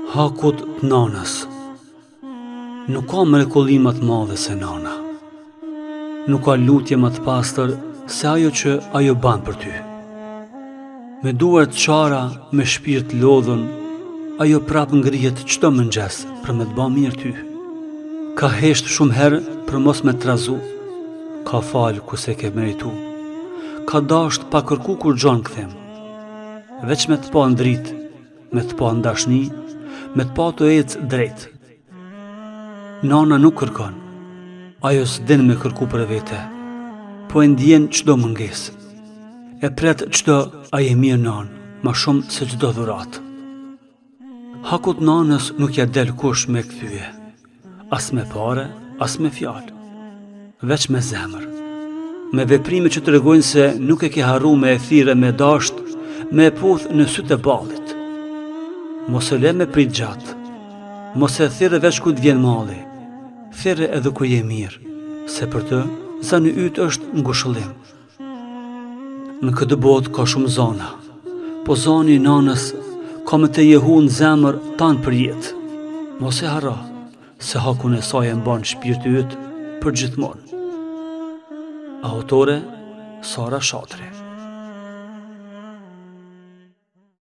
Hakut të nanës. Nuk ka mrekulli më të madhe se nana. Nuk ka lutje më të pastër se ajo që ajo ban për ty. Me duar të qara, me shpirt lodhën, ajo prap ngrihet çdo mëngjes për me të ba mirë ty. Ka hesht shumë herë për mos me trazu, ka falë ku se ke meritu, ka dasht pa kërku kur gjon këthem. Veç me të pa në dritë, me të pa në dashni, me të pa të ecë drejt. Nana nuk kërkon, ajo s'din me kërku për vete, po e ndjen çdo mungesë. E pret çdo aje mirë nanë, ma shumë se çdo dhurat. Hakut nanës nuk ja del kush me kthyje, as me pare, as me fjalë, veç me zemër. Me veprime që të regojnë se nuk e ke harru me e thire me dasht, me e puth në sytë e ballit. Mos e le me prit gjatë, mos e thire veç ku të vjen mali, thire edhe ku je mirë, se për të, zani ytë është ngushëllim. Në këtë botë ka shumë zana, po zani i nanës ka me të jehu në zemër tanë për jetë. Mos e harra, se hakun e saj e mban shpirti ytë për gjithmonë. Autore Sara Shatri.